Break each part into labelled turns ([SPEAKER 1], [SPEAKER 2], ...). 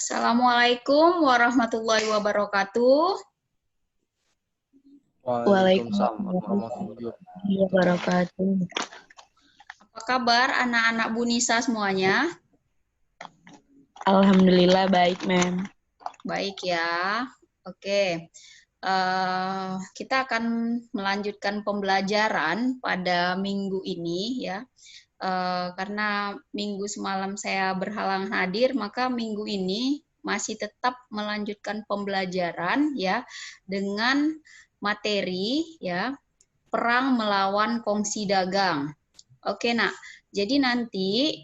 [SPEAKER 1] Assalamualaikum warahmatullahi wabarakatuh.
[SPEAKER 2] Waalaikumsalam warahmatullahi
[SPEAKER 3] wabarakatuh.
[SPEAKER 1] Apa kabar anak-anak Bu Nisa semuanya?
[SPEAKER 3] Alhamdulillah baik, Mem.
[SPEAKER 1] Baik ya. Oke. Kita akan melanjutkan pembelajaran pada minggu ini ya. Karena minggu semalam saya berhalang hadir, maka minggu ini masih tetap melanjutkan pembelajaran ya dengan materi ya perang melawan kongsi dagang. Oke, nah, jadi nanti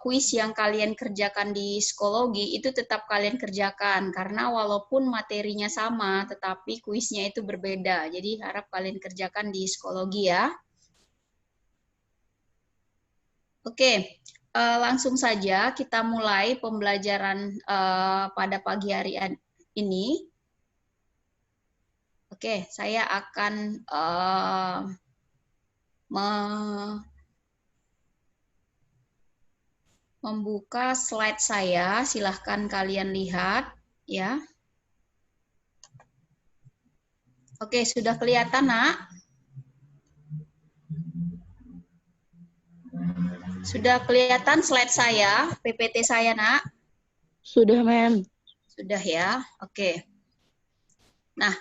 [SPEAKER 1] kuis yang kalian kerjakan di psikologi itu tetap kalian kerjakan karena walaupun materinya sama, tetapi kuisnya itu berbeda. Jadi harap kalian kerjakan di psikologi ya. Oke, langsung saja kita mulai pembelajaran pada pagi hari ini. Oke, saya akan membuka slide saya. Silahkan kalian lihat ya. Oke, sudah kelihatan, Nak? Sudah kelihatan slide saya, PPT saya, Nak?
[SPEAKER 3] Sudah, Mem.
[SPEAKER 1] Sudah ya, oke. Nah,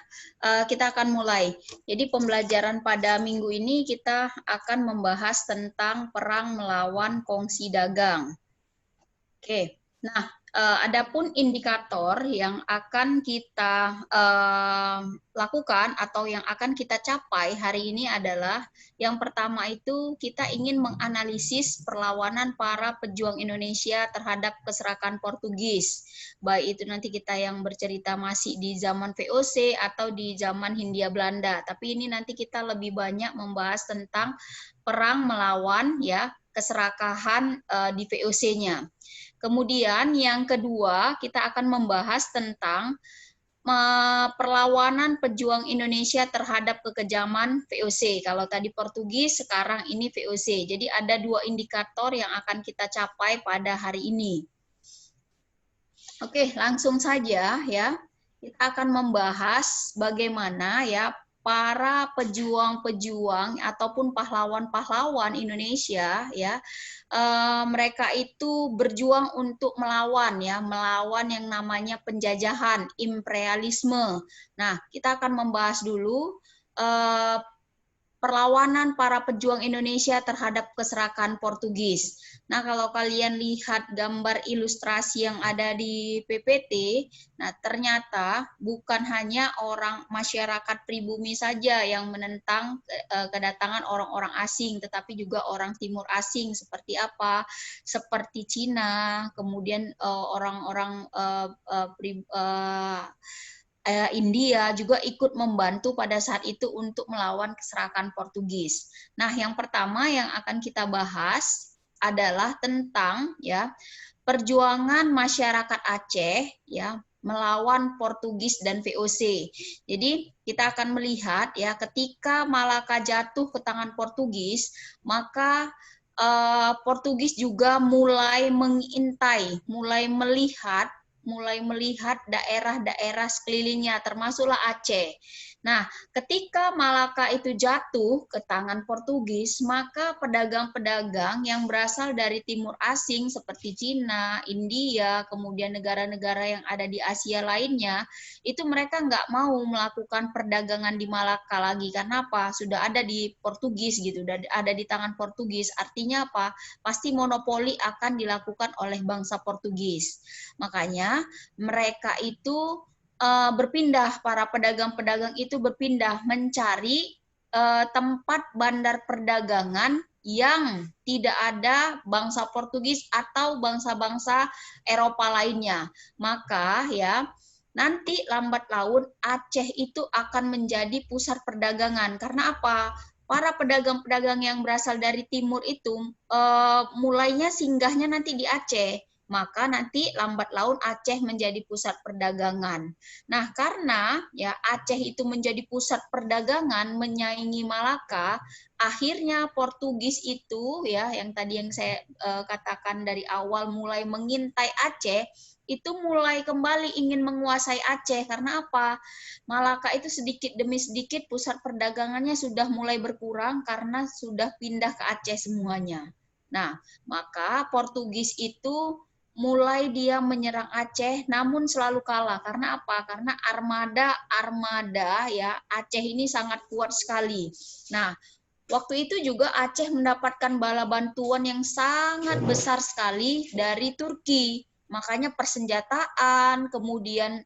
[SPEAKER 1] kita akan mulai. Jadi pembelajaran pada minggu ini kita akan membahas tentang perang melawan kongsi dagang. Oke, nah, adapun indikator yang akan kita lakukan atau yang akan kita capai hari ini adalah yang pertama itu kita ingin menganalisis perlawanan para pejuang Indonesia terhadap keserakan Portugis. Baik itu nanti kita yang bercerita masih di zaman VOC atau di zaman Hindia Belanda. Tapi ini nanti kita lebih banyak membahas tentang perang melawan ya keserakahan di VOC-nya. Kemudian yang kedua, kita akan membahas tentang perlawanan pejuang Indonesia terhadap kekejaman VOC. Kalau tadi Portugis, sekarang ini VOC. Jadi ada dua indikator yang akan kita capai pada hari ini. Oke, langsung saja ya. Kita akan membahas bagaimana ya para pejuang-pejuang ataupun pahlawan-pahlawan Indonesia ya mereka itu berjuang untuk melawan yang namanya penjajahan imperialisme. Nah, kita akan membahas dulu perlawanan para pejuang Indonesia terhadap keserakan Portugis. Nah, kalau kalian lihat gambar ilustrasi yang ada di PPT, nah ternyata bukan hanya orang masyarakat pribumi saja yang menentang kedatangan orang-orang asing, tetapi juga orang timur asing seperti apa? Seperti Cina, kemudian orang-orang India juga ikut membantu pada saat itu untuk melawan keserakan Portugis. Nah, yang pertama yang akan kita bahas adalah tentang ya perjuangan masyarakat Aceh ya melawan Portugis dan VOC. Jadi kita akan melihat ya ketika Malaka jatuh ke tangan Portugis, maka Portugis juga mulai mengintai, mulai melihat daerah-daerah sekelilingnya, termasuklah Aceh. Nah, ketika Malaka itu jatuh ke tangan Portugis, maka pedagang-pedagang yang berasal dari timur asing seperti Cina, India, kemudian negara-negara yang ada di Asia lainnya, itu mereka nggak mau melakukan perdagangan di Malaka lagi. Karena apa? Sudah ada di Portugis gitu, sudah ada di tangan Portugis. Artinya apa? Pasti monopoli akan dilakukan oleh bangsa Portugis. Makanya mereka itu berpindah, para pedagang-pedagang itu berpindah mencari tempat bandar perdagangan yang tidak ada bangsa Portugis atau bangsa-bangsa Eropa lainnya. Maka ya nanti lambat laun Aceh itu akan menjadi pusat perdagangan. Karena apa? Para pedagang-pedagang yang berasal dari timur itu mulainya singgahnya nanti di Aceh. Maka nanti lambat laun Aceh menjadi pusat perdagangan. Nah, karena ya Aceh itu menjadi pusat perdagangan menyaingi Malaka, akhirnya Portugis itu ya yang tadi yang saya katakan dari awal mulai mengintai Aceh, itu mulai kembali ingin menguasai Aceh. Karena apa? Malaka itu sedikit demi sedikit pusat perdagangannya sudah mulai berkurang karena sudah pindah ke Aceh semuanya. Nah, maka Portugis itu mulai dia menyerang Aceh, namun selalu kalah. Karena apa? Karena armada ya Aceh ini sangat kuat sekali. Nah, waktu itu juga Aceh mendapatkan bala bantuan yang sangat besar sekali dari Turki. Makanya persenjataan, kemudian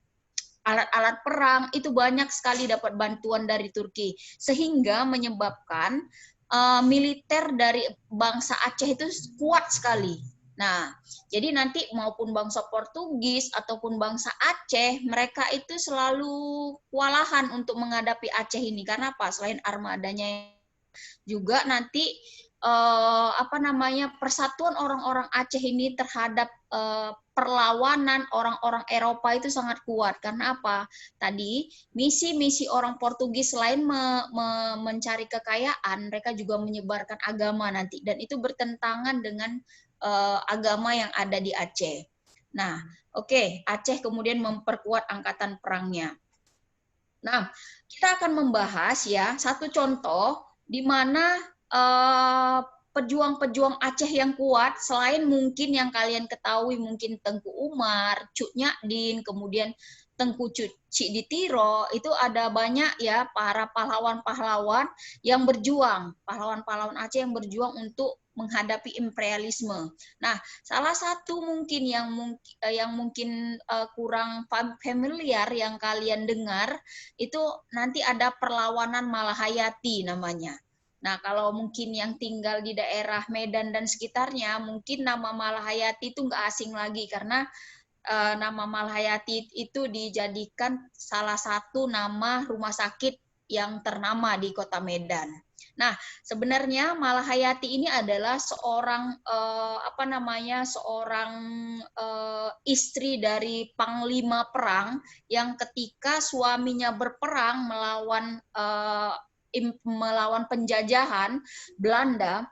[SPEAKER 1] alat-alat perang itu banyak sekali dapat bantuan dari Turki, sehingga menyebabkan militer dari bangsa Aceh itu kuat sekali. Nah, jadi nanti maupun bangsa Portugis ataupun bangsa Aceh, mereka itu selalu kewalahan untuk menghadapi Aceh ini. Karena apa? Selain armadanya juga nanti persatuan orang-orang Aceh ini terhadap perlawanan orang-orang Eropa itu sangat kuat. Karena apa? Tadi misi-misi orang Portugis selain mencari kekayaan, mereka juga menyebarkan agama nanti, dan itu bertentangan dengan agama yang ada di Aceh. Nah, oke, Aceh kemudian memperkuat angkatan perangnya. Nah, kita akan membahas ya satu contoh di mana pejuang-pejuang Aceh yang kuat, selain mungkin yang kalian ketahui mungkin Tengku Umar, Cuk Nyadin, kemudian Tengku Cik Ditiro, itu ada banyak ya para pahlawan-pahlawan yang berjuang, pahlawan-pahlawan Aceh yang berjuang untuk menghadapi imperialisme. Nah, salah satu mungkin yang mungkin kurang familiar yang kalian dengar itu nanti ada perlawanan Malahayati namanya. Nah, kalau mungkin yang tinggal di daerah Medan dan sekitarnya, mungkin nama Malahayati itu nggak asing lagi, karena nama Malahayati itu dijadikan salah satu nama rumah sakit yang ternama di kota Medan. Nah, sebenarnya Malahayati ini adalah seorang seorang istri dari panglima perang yang ketika suaminya berperang melawan penjajahan Belanda,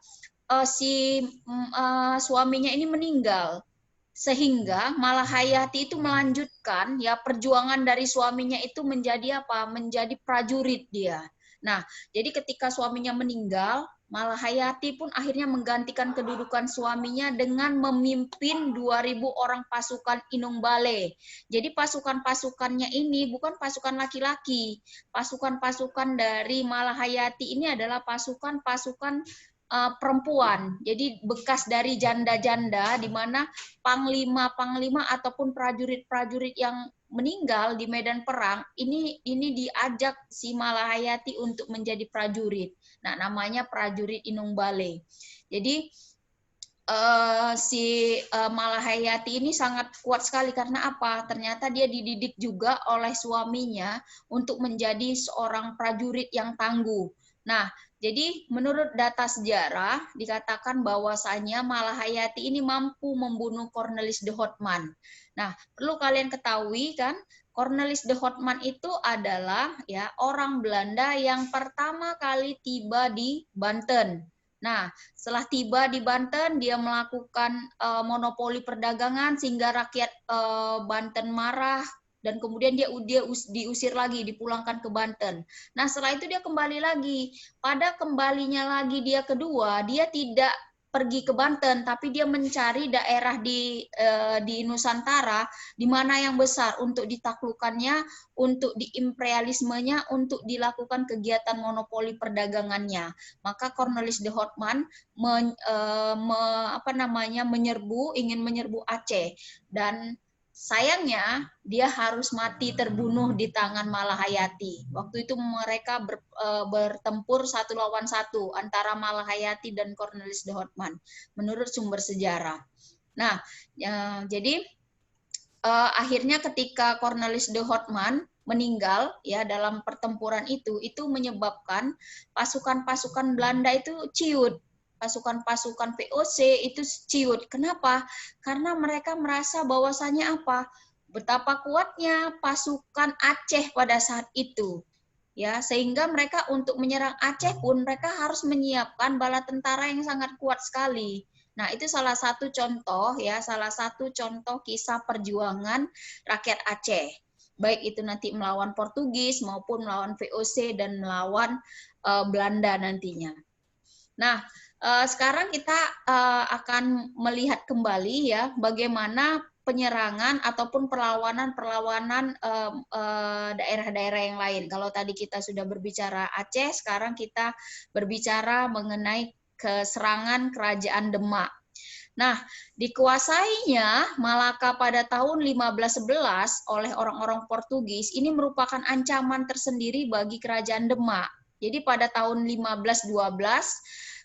[SPEAKER 1] suaminya ini meninggal, sehingga Malahayati itu melanjutkan ya perjuangan dari suaminya itu menjadi apa? Menjadi prajurit dia. Nah, jadi ketika suaminya meninggal, Malahayati pun akhirnya menggantikan kedudukan suaminya dengan memimpin 2.000 orang pasukan Inung Bale. Jadi pasukan-pasukannya ini bukan pasukan laki-laki. Pasukan-pasukan dari Malahayati ini adalah pasukan-pasukan perempuan. Jadi bekas dari janda-janda, di mana panglima-panglima ataupun prajurit-prajurit yang meninggal di medan perang ini diajak si Malahayati untuk menjadi prajurit. Nah, namanya prajurit Inung Bale. Jadi Malahayati ini sangat kuat sekali. Karena apa? Ternyata dia dididik juga oleh suaminya untuk menjadi seorang prajurit yang tangguh. Nah, jadi menurut data sejarah dikatakan bahwasanya Malahayati ini mampu membunuh Cornelis de Houtman. Nah, perlu kalian ketahui kan, Cornelis de Houtman itu adalah ya orang Belanda yang pertama kali tiba di Banten. Nah, setelah tiba di Banten, dia melakukan monopoli perdagangan sehingga rakyat Banten marah, dan kemudian dia diusir lagi, dipulangkan ke Banten. Nah, setelah itu dia kembali lagi. Pada kembalinya lagi dia kedua, dia tidak pergi ke Banten, tapi dia mencari daerah di Nusantara di mana yang besar untuk ditaklukannya, untuk diimperialismenya, untuk dilakukan kegiatan monopoli perdagangannya. Maka Cornelis de Houtman ingin menyerbu Aceh, dan sayangnya dia harus mati terbunuh di tangan Malahayati. Waktu itu mereka bertempur 1 lawan 1 antara Malahayati dan Cornelis de Houtman menurut sumber sejarah. Nah, jadi akhirnya ketika Cornelis de Houtman meninggal ya dalam pertempuran itu menyebabkan pasukan-pasukan Belanda itu ciut. Pasukan-pasukan VOC itu ciut. Kenapa? Karena mereka merasa bahwasanya apa? Betapa kuatnya pasukan Aceh pada saat itu. Ya, sehingga mereka untuk menyerang Aceh pun mereka harus menyiapkan bala tentara yang sangat kuat sekali. Nah, itu salah satu contoh ya, salah satu contoh kisah perjuangan rakyat Aceh. Baik itu nanti melawan Portugis maupun melawan VOC dan melawan Belanda nantinya. Nah, sekarang kita akan melihat kembali ya bagaimana penyerangan ataupun perlawanan-perlawanan daerah-daerah yang lain. Kalau tadi kita sudah berbicara Aceh, sekarang kita berbicara mengenai keserangan Kerajaan Demak. Nah, dikuasainya Malaka pada tahun 1511 oleh orang-orang Portugis, ini merupakan ancaman tersendiri bagi Kerajaan Demak. Jadi pada tahun 1512,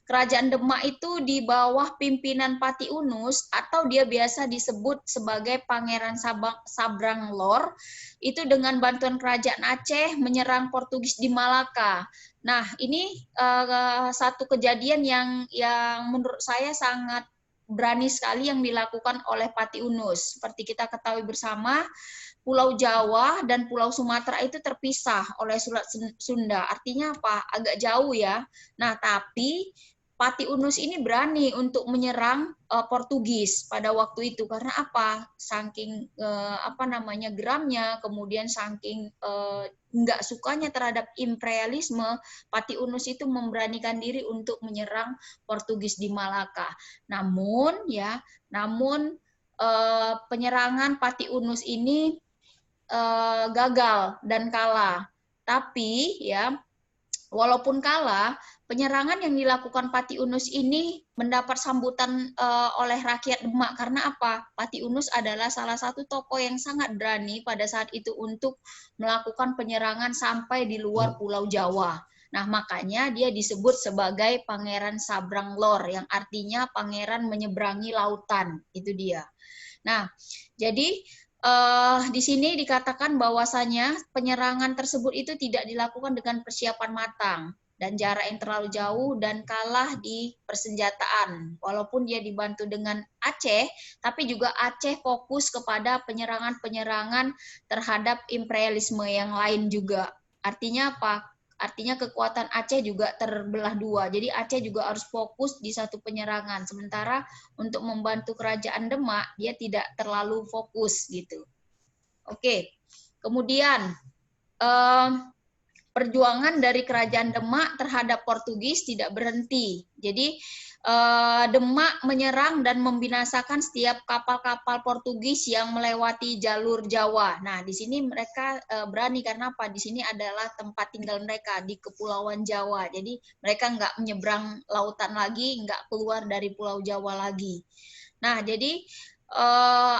[SPEAKER 1] Kerajaan Demak itu di bawah pimpinan Pati Unus atau dia biasa disebut sebagai Pangeran Sabrang Lor, itu dengan bantuan Kerajaan Aceh menyerang Portugis di Malaka. Nah, ini satu kejadian yang menurut saya sangat berani sekali yang dilakukan oleh Pati Unus. Seperti kita ketahui bersama, Pulau Jawa dan Pulau Sumatera itu terpisah oleh Selat Sunda. Artinya apa? Agak jauh ya. Nah, tapi Pati Unus ini berani untuk menyerang Portugis pada waktu itu karena apa? Saking geramnya, kemudian saking nggak sukanya terhadap imperialisme, Pati Unus itu memberanikan diri untuk menyerang Portugis di Malaka. Namun penyerangan Pati Unus ini gagal dan kalah. Tapi ya, walaupun kalah, penyerangan yang dilakukan Pati Unus ini mendapat sambutan oleh rakyat Demak karena apa? Pati Unus adalah salah satu tokoh yang sangat berani pada saat itu untuk melakukan penyerangan sampai di luar Pulau Jawa. Nah, makanya dia disebut sebagai Pangeran Sabrang Lor, yang artinya pangeran menyeberangi lautan. Itu dia. Nah, jadi di sini dikatakan bahwasanya penyerangan tersebut itu tidak dilakukan dengan persiapan matang dan jarak yang terlalu jauh dan kalah di persenjataan. Walaupun dia dibantu dengan Aceh, tapi juga Aceh fokus kepada penyerangan-penyerangan terhadap imperialisme yang lain juga. Artinya apa? Artinya kekuatan Aceh juga terbelah dua. Jadi Aceh juga harus fokus di satu penyerangan. Sementara untuk membantu Kerajaan Demak, dia tidak terlalu fokus gitu. Oke, kemudian perjuangan dari Kerajaan Demak terhadap Portugis tidak berhenti. Jadi Demak menyerang dan membinasakan setiap kapal-kapal Portugis yang melewati jalur Jawa. Nah, di sini mereka berani karena apa? Di sini adalah tempat tinggal mereka di Kepulauan Jawa. Jadi mereka nggak menyeberang lautan lagi, nggak keluar dari Pulau Jawa lagi. Nah, jadi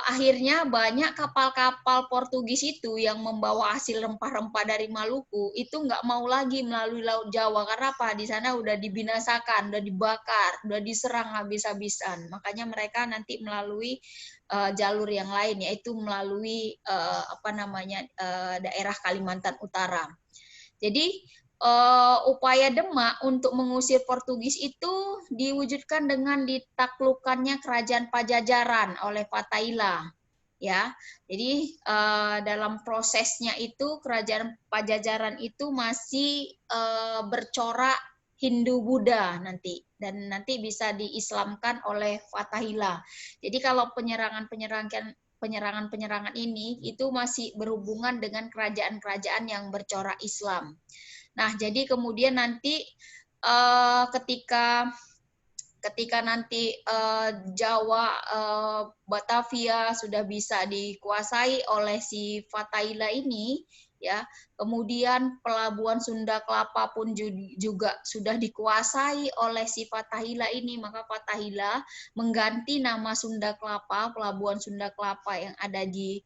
[SPEAKER 1] akhirnya banyak kapal-kapal Portugis itu yang membawa hasil rempah-rempah dari Maluku itu nggak mau lagi melalui Laut Jawa karena apa? Di sana udah dibinasakan, udah dibakar, udah diserang habis-habisan. Makanya mereka nanti melalui jalur yang lain, yaitu melalui daerah Kalimantan Utara. Jadi upaya Demak untuk mengusir Portugis itu diwujudkan dengan ditaklukkannya Kerajaan Pajajaran oleh Fathaila. Ya, jadi dalam prosesnya itu Kerajaan Pajajaran itu masih bercorak Hindu-Buddha nanti dan nanti bisa diislamkan oleh Fathaila. Jadi kalau penyerangan ini itu masih berhubungan dengan kerajaan-kerajaan yang bercorak Islam. Nah, jadi kemudian nanti ketika nanti Jawa, Batavia sudah bisa dikuasai oleh si Fathaila ini, ya, kemudian pelabuhan Sunda Kelapa pun juga sudah dikuasai oleh si Fathaila ini, maka Fathaila mengganti nama Sunda Kelapa, pelabuhan Sunda Kelapa yang ada di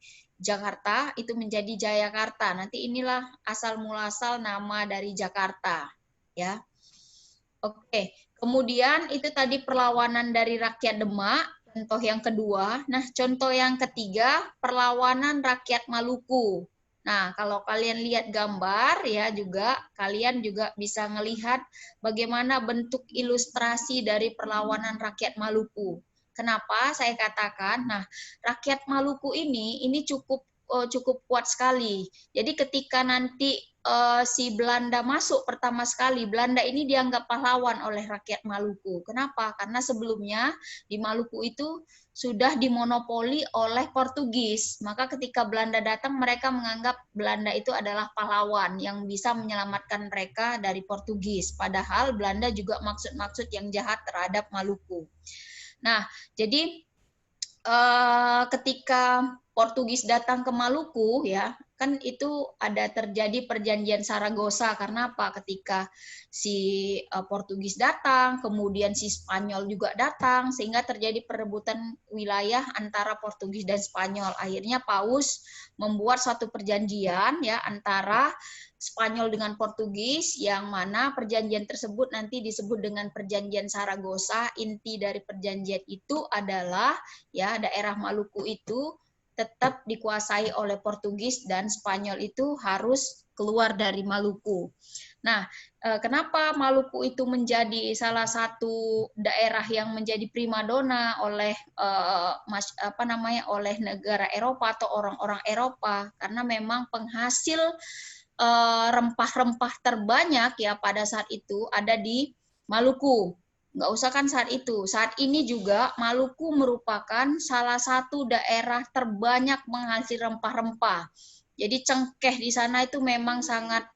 [SPEAKER 1] Jakarta itu menjadi Jayakarta. Nanti inilah asal muasal nama dari Jakarta, ya. Oke, kemudian itu tadi perlawanan dari rakyat Demak, contoh yang kedua. Nah, contoh yang ketiga, perlawanan rakyat Maluku. Nah, kalau kalian lihat gambar ya juga, kalian juga bisa melihat bagaimana bentuk ilustrasi dari perlawanan rakyat Maluku. Kenapa saya katakan? Nah, rakyat Maluku ini cukup kuat sekali. Jadi ketika nanti si Belanda masuk pertama sekali, Belanda ini dianggap pahlawan oleh rakyat Maluku. Kenapa? Karena sebelumnya di Maluku itu sudah dimonopoli oleh Portugis. Maka ketika Belanda datang, mereka menganggap Belanda itu adalah pahlawan yang bisa menyelamatkan mereka dari Portugis. Padahal Belanda juga maksud-maksud yang jahat terhadap Maluku. Nah, jadi ketika Portugis datang ke Maluku, ya kan itu ada terjadi perjanjian Saragossa. Karena apa? Ketika si Portugis datang, kemudian si Spanyol juga datang, sehingga terjadi perebutan wilayah antara Portugis dan Spanyol. Akhirnya Paus membuat suatu perjanjian ya antara Spanyol dengan Portugis, yang mana perjanjian tersebut nanti disebut dengan perjanjian Saragossa. Inti dari perjanjian itu adalah ya daerah Maluku itu tetap dikuasai oleh Portugis dan Spanyol itu harus keluar dari Maluku. Nah, kenapa Maluku itu menjadi salah satu daerah yang menjadi primadona oleh oleh negara Eropa atau orang-orang Eropa? Karena memang penghasil rempah-rempah terbanyak ya pada saat itu ada di Maluku. Nggak usah kan saat itu. Saat ini juga Maluku merupakan salah satu daerah terbanyak menghasil rempah-rempah. Jadi cengkeh di sana itu memang sangat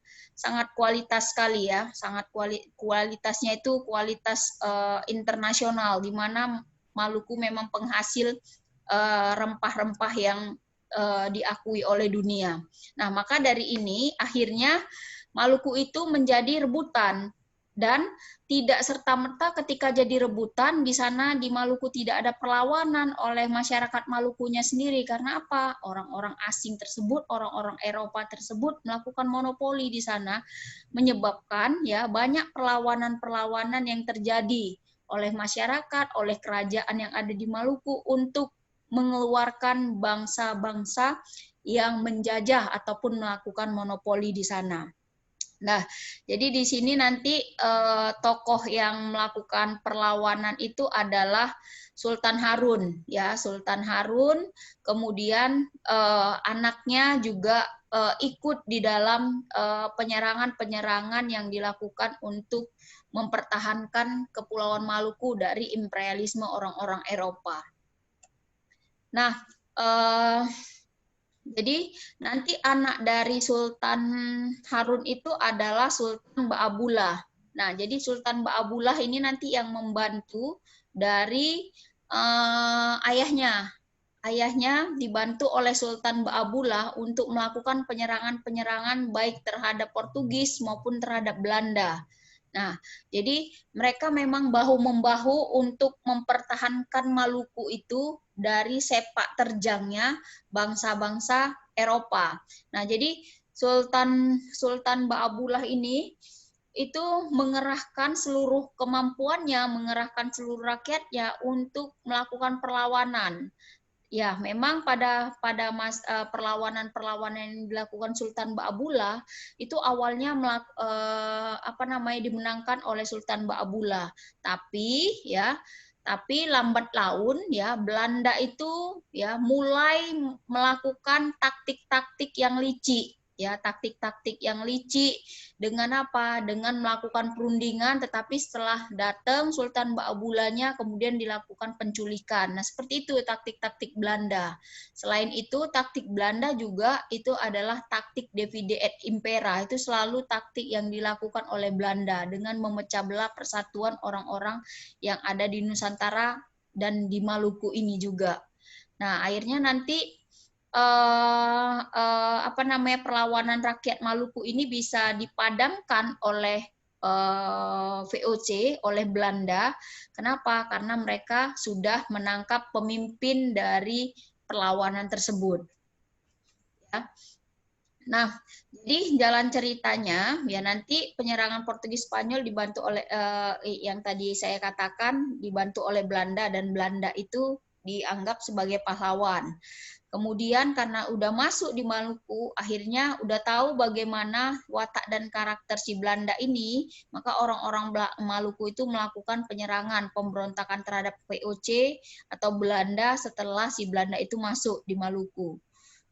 [SPEAKER 1] kualitas sekali ya, sangat kualitasnya itu kualitas internasional, di mana Maluku memang penghasil rempah-rempah yang diakui oleh dunia. Nah, maka dari ini akhirnya Maluku itu menjadi rebutan, dan tidak serta-merta ketika jadi rebutan di sana di Maluku tidak ada perlawanan oleh masyarakat Malukunya sendiri. Karena apa? Orang-orang asing tersebut, orang-orang Eropa tersebut melakukan monopoli di sana, menyebabkan ya banyak perlawanan-perlawanan yang terjadi oleh masyarakat, oleh kerajaan yang ada di Maluku untuk mengeluarkan bangsa-bangsa yang menjajah ataupun melakukan monopoli di sana. Nah, jadi di sini nanti tokoh yang melakukan perlawanan itu adalah Sultan Harun, ya Sultan Harun. Kemudian anaknya juga ikut di dalam penyerangan-penyerangan yang dilakukan untuk mempertahankan Kepulauan Maluku dari imperialisme orang-orang Eropa. Nah, jadi nanti anak dari Sultan Harun itu adalah Sultan Ba'abullah. Nah, jadi Sultan Ba'abullah ini nanti yang membantu dari ayahnya. Ayahnya dibantu oleh Sultan Ba'abullah untuk melakukan penyerangan-penyerangan baik terhadap Portugis maupun terhadap Belanda. Nah, jadi mereka memang bahu-membahu untuk mempertahankan Maluku itu dari sepak terjangnya bangsa-bangsa Eropa. Nah, jadi Sultan Ba'abullah ini itu mengerahkan seluruh kemampuannya, mengerahkan seluruh rakyatnya untuk melakukan perlawanan. Ya, memang pada perlawanan-perlawanan yang dilakukan Sultan Ba'abullah itu awalnya dimenangkan oleh Sultan Ba'abullah. Tapi lambat laun ya Belanda itu ya mulai melakukan taktik-taktik yang licik. Ya, taktik-taktik yang licik dengan apa? Dengan melakukan perundingan, tetapi setelah datang Sultan Ba'abullahnya kemudian dilakukan penculikan. Nah, seperti itu taktik-taktik Belanda. Selain itu, taktik Belanda juga itu adalah taktik divide et impera. Itu selalu taktik yang dilakukan oleh Belanda dengan memecah belah persatuan orang-orang yang ada di Nusantara dan di Maluku ini juga. Nah, akhirnya nanti perlawanan rakyat Maluku ini bisa dipadamkan oleh VOC, oleh Belanda. Kenapa? Karena mereka sudah menangkap pemimpin dari perlawanan tersebut. Ya. Nah, jadi jalan ceritanya ya nanti penyerangan Portugis Spanyol dibantu oleh yang tadi saya katakan dibantu oleh Belanda, dan Belanda itu dianggap sebagai pahlawan. Kemudian karena udah masuk di Maluku, akhirnya udah tahu bagaimana watak dan karakter si Belanda ini, maka orang-orang Maluku itu melakukan penyerangan, pemberontakan terhadap VOC atau Belanda setelah si Belanda itu masuk di Maluku.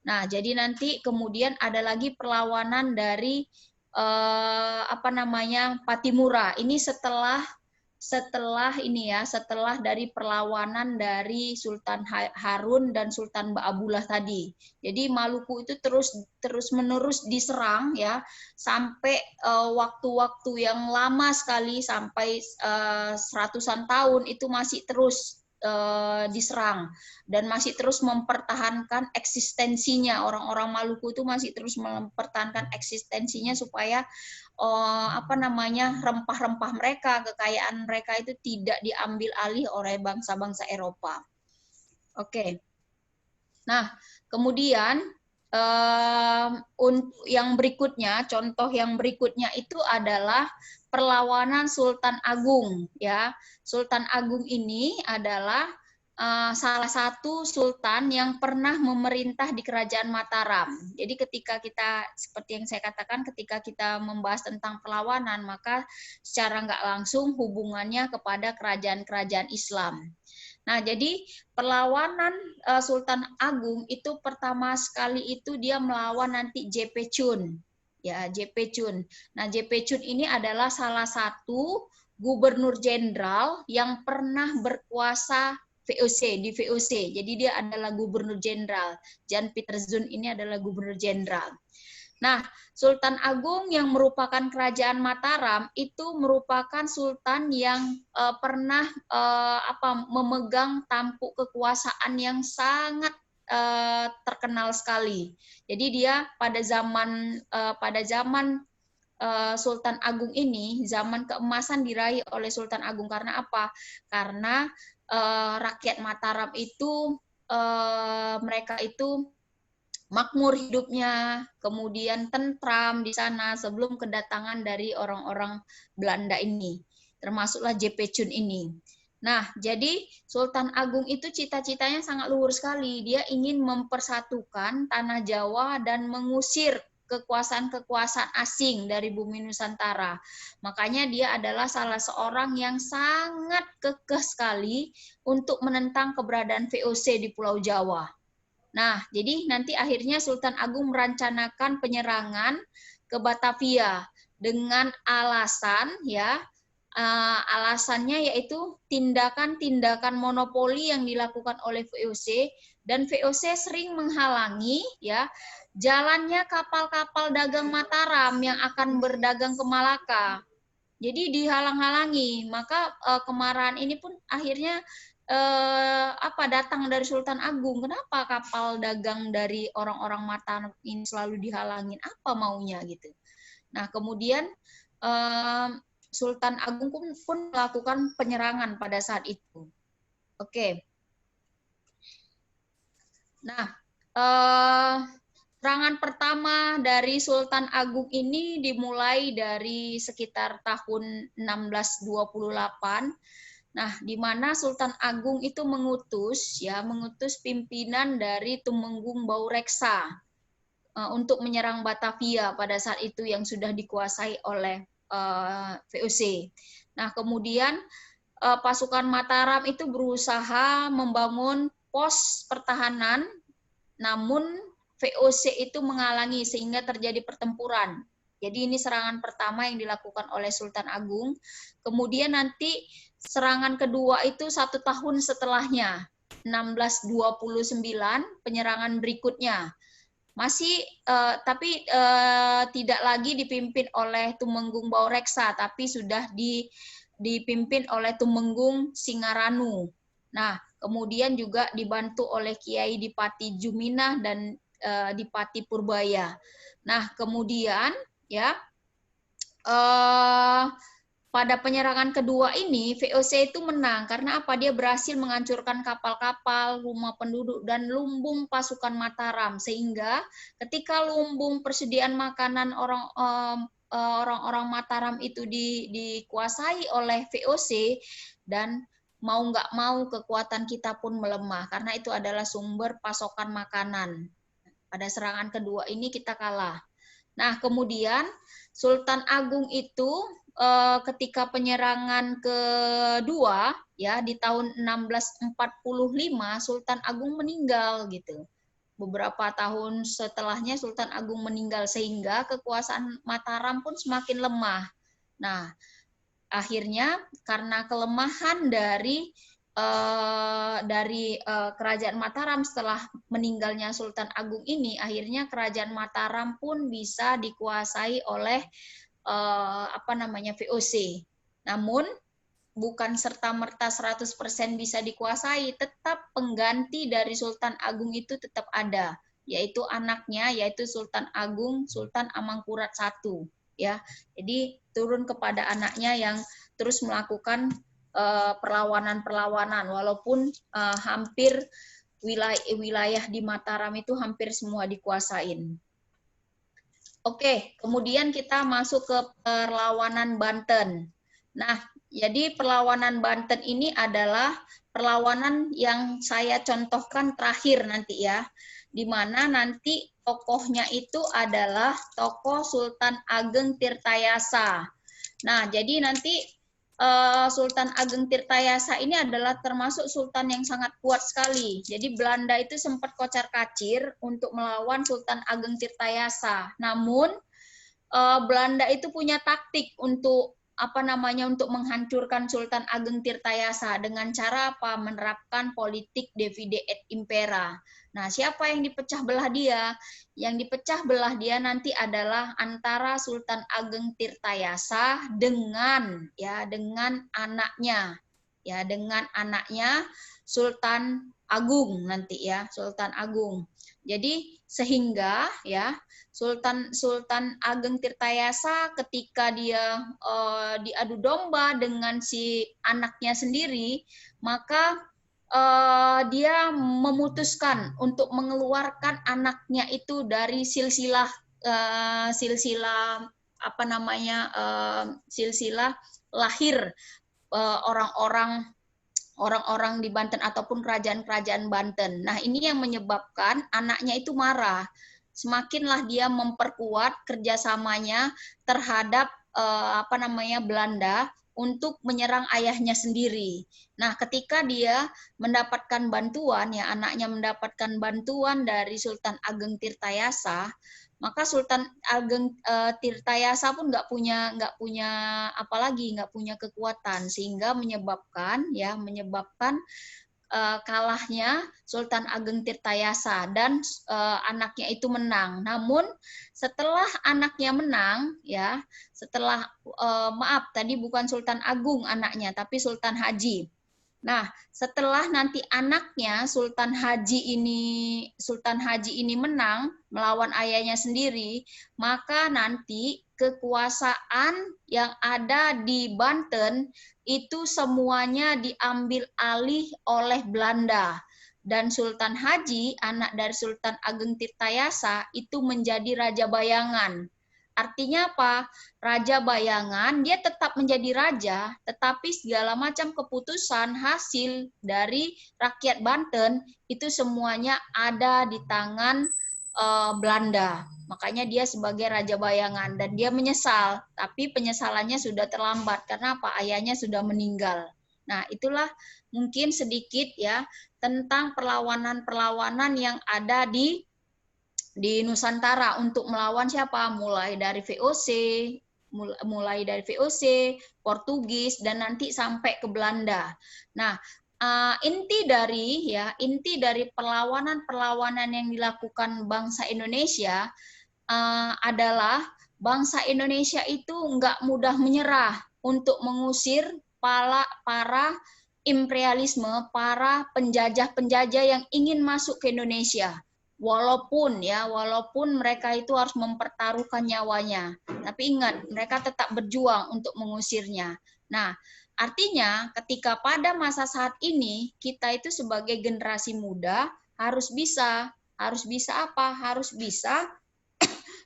[SPEAKER 1] Nah, jadi nanti kemudian ada lagi perlawanan dari Patimura. Ini setelah ini ya, setelah dari perlawanan dari Sultan Harun dan Sultan Ba'abullah tadi. Jadi Maluku itu terus menerus diserang ya, sampai waktu-waktu yang lama sekali, sampai seratusan tahun itu masih terus diserang dan masih terus mempertahankan eksistensinya. Orang-orang Maluku itu masih terus mempertahankan eksistensinya supaya rempah-rempah mereka, kekayaan mereka itu tidak diambil alih oleh bangsa-bangsa Eropa. Oke. Nah, kemudian yang berikutnya, contoh yang berikutnya itu adalah perlawanan Sultan Agung ya. Sultan Agung ini adalah salah satu sultan yang pernah memerintah di Kerajaan Mataram. Jadi ketika kita, seperti yang saya katakan, ketika kita membahas tentang perlawanan, maka secara nggak langsung hubungannya kepada kerajaan-kerajaan Islam. Nah, jadi perlawanan Sultan Agung itu pertama sekali itu dia melawan nanti JP Chun. Ya, JP Chun. Nah, JP Chun ini adalah salah satu gubernur jenderal yang pernah berkuasa VOC di VOC. Jadi dia adalah gubernur jenderal. Jan Pieter Zoon ini adalah gubernur jenderal. Nah, Sultan Agung yang merupakan kerajaan Mataram itu merupakan sultan yang pernah memegang tampuk kekuasaan yang sangat terkenal sekali. Jadi dia pada zaman Sultan Agung ini, zaman keemasan diraih oleh Sultan Agung. Karena apa? Karena rakyat Mataram itu mereka itu makmur hidupnya, kemudian tentram di sana sebelum kedatangan dari orang-orang Belanda ini, termasuklah JP Chun ini. Nah, jadi Sultan Agung itu cita-citanya sangat luhur sekali. Dia ingin mempersatukan tanah Jawa dan mengusir kekuasaan-kekuasaan asing dari bumi Nusantara. Makanya dia adalah salah seorang yang sangat kekeh sekali untuk menentang keberadaan VOC di Pulau Jawa. Nah, jadi nanti akhirnya Sultan Agung merencanakan penyerangan ke Batavia dengan alasan ya, alasannya yaitu tindakan-tindakan monopoli yang dilakukan oleh VOC, dan VOC sering menghalangi ya jalannya kapal-kapal dagang Mataram yang akan berdagang ke Malaka. Jadi dihalang-halangi, maka kemarahan ini pun akhirnya datang dari Sultan Agung. Kenapa kapal dagang dari orang-orang Mataram ini selalu dihalangin? Apa maunya gitu? Nah, kemudian Sultan Agung pun melakukan penyerangan pada saat itu. Oke. Nah, serangan pertama dari Sultan Agung ini dimulai dari sekitar tahun 1628. Nah, di mana Sultan Agung itu mengutus pimpinan dari Tumenggung Baureksa untuk menyerang Batavia pada saat itu yang sudah dikuasai oleh VOC. Nah, kemudian pasukan Mataram itu berusaha membangun pos pertahanan, namun VOC itu menghalangi sehingga terjadi pertempuran. Jadi ini serangan pertama yang dilakukan oleh Sultan Agung. Kemudian nanti serangan kedua itu 1 tahun setelahnya, 1629, penyerangan berikutnya. Masih tapi tidak lagi dipimpin oleh Tumenggung Baureksa, tapi sudah dipimpin oleh Tumenggung Singaranu. Nah, kemudian juga dibantu oleh Kiai Dipati Juminah dan Dipati Purbaya. Nah, kemudian ya pada penyerangan kedua ini VOC itu menang karena apa? Dia berhasil menghancurkan kapal-kapal, rumah penduduk dan lumbung pasukan Mataram, sehingga ketika lumbung persediaan makanan orang-orang Mataram itu dikuasai oleh VOC, dan mau nggak mau kekuatan kita pun melemah karena itu adalah sumber pasokan makanan. Pada serangan kedua ini kita kalah. Nah, kemudian Sultan Agung itu ketika penyerangan kedua ya di tahun 1645 Sultan Agung meninggal gitu. beberapa tahun setelahnya Sultan Agung meninggal, sehingga kekuasaan Mataram pun semakin lemah. Nah, akhirnya karena kelemahan dari kerajaan Mataram setelah meninggalnya Sultan Agung ini, akhirnya kerajaan Mataram pun bisa dikuasai oleh VOC. Namun bukan serta-merta 100% bisa dikuasai, tetap pengganti dari Sultan Agung itu tetap ada, yaitu anaknya, yaitu Sultan Agung Sultan Amangkurat I, ya. Jadi turun kepada anaknya yang terus melakukan perlawanan-perlawanan, walaupun hampir wilayah di Mataram itu hampir semua dikuasain. Oke, kemudian kita masuk ke perlawanan Banten. Nah, jadi perlawanan Banten ini adalah perlawanan yang saya contohkan terakhir nanti ya, di mana nanti tokohnya itu adalah tokoh Sultan Ageng Tirtayasa. Nah, jadi nanti Sultan Ageng Tirtayasa ini adalah termasuk sultan yang sangat kuat sekali. Jadi Belanda itu sempat kocar-kacir untuk melawan Sultan Ageng Tirtayasa. Namun Belanda itu punya taktik untuk untuk menghancurkan Sultan Ageng Tirtayasa dengan cara apa? Menerapkan politik divide et impera. Nah, siapa yang dipecah belah dia? Yang dipecah belah dia nanti adalah antara Sultan Ageng Tirtayasa dengan anaknya. Ya, dengan anaknya Sultan Agung nanti ya, Sultan Agung. Jadi sehingga ya Sultan Ageng Tirtayasa ketika dia diadu domba dengan si anaknya sendiri, maka dia memutuskan untuk mengeluarkan anaknya itu dari silsilah lahir orang-orang di Banten ataupun kerajaan-kerajaan Banten. Nah, ini yang menyebabkan anaknya itu marah. Semakinlah dia memperkuat kerjasamanya terhadap Belanda untuk menyerang ayahnya sendiri. Nah, ketika dia mendapatkan bantuan, ya anaknya mendapatkan bantuan dari Sultan Ageng Tirtayasa, maka Sultan Ageng Tirtayasa pun nggak punya kekuatan, sehingga menyebabkan kalahnya Sultan Ageng Tirtayasa dan anaknya itu menang. Namun setelah anaknya menang, ya tadi bukan Sultan Agung anaknya, tapi Sultan Haji. Nah, setelah nanti anaknya Sultan Haji ini menang melawan ayahnya sendiri, maka nanti kekuasaan yang ada di Banten itu semuanya diambil alih oleh Belanda. Dan Sultan Haji, anak dari Sultan Ageng Tirtayasa, itu menjadi raja bayangan. Artinya apa? Raja bayangan, dia tetap menjadi raja, tetapi segala macam keputusan hasil dari rakyat Banten itu semuanya ada di tangan Belanda. Makanya dia sebagai raja bayangan dan dia menyesal, tapi penyesalannya sudah terlambat karena apa? Ayahnya sudah meninggal. Nah, itulah mungkin sedikit ya tentang perlawanan-perlawanan yang ada di Nusantara untuk melawan siapa? Mulai dari VOC, Portugis, dan nanti sampai ke Belanda. Nah, inti dari perlawanan-perlawanan yang dilakukan bangsa Indonesia adalah bangsa Indonesia itu nggak mudah menyerah untuk mengusir para imperialisme, para penjajah-penjajah yang ingin masuk ke Indonesia. Walaupun mereka itu harus mempertaruhkan nyawanya, tapi ingat, mereka tetap berjuang untuk mengusirnya. Nah, artinya ketika pada masa saat ini kita itu sebagai generasi muda harus bisa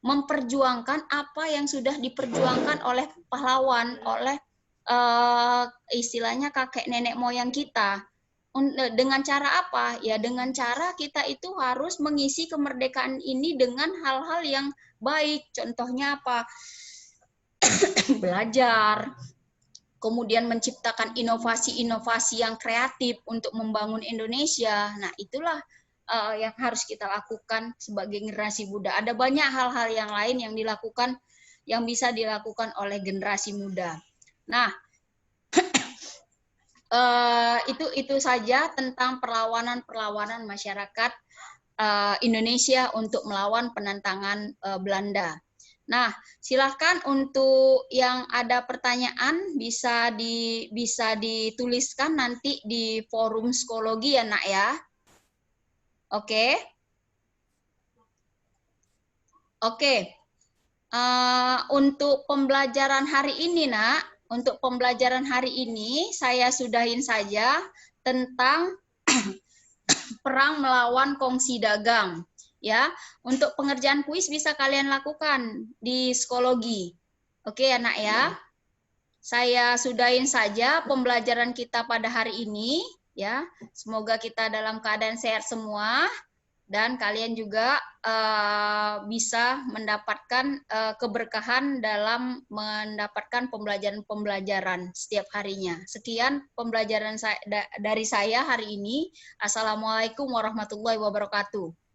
[SPEAKER 1] memperjuangkan apa yang sudah diperjuangkan oleh pahlawan, oleh istilahnya kakek nenek moyang kita. Dengan cara apa? Ya dengan cara kita itu harus mengisi kemerdekaan ini dengan hal-hal yang baik. Contohnya apa? Belajar, kemudian menciptakan inovasi-inovasi yang kreatif untuk membangun Indonesia. Nah, itulah yang harus kita lakukan sebagai generasi muda. Ada banyak hal-hal yang lain yang dilakukan, yang bisa dilakukan oleh generasi muda. Nah, itu saja tentang perlawanan masyarakat Indonesia untuk melawan penentangan Belanda. Nah, silakan untuk yang ada pertanyaan bisa dituliskan nanti di forum psikologi ya, Nak ya. Oke. Oke. Untuk pembelajaran hari ini, Nak, untuk pembelajaran hari ini saya sudahin saja tentang perang melawan kongsi dagang. Ya, untuk pengerjaan kuis bisa kalian lakukan di psikologi. Oke, anak ya. Saya sudahin saja pembelajaran kita pada hari ini. Ya, semoga kita dalam keadaan sehat semua dan kalian juga bisa mendapatkan keberkahan dalam mendapatkan pembelajaran setiap harinya. Sekian pembelajaran dari saya hari ini. Assalamualaikum warahmatullahi wabarakatuh.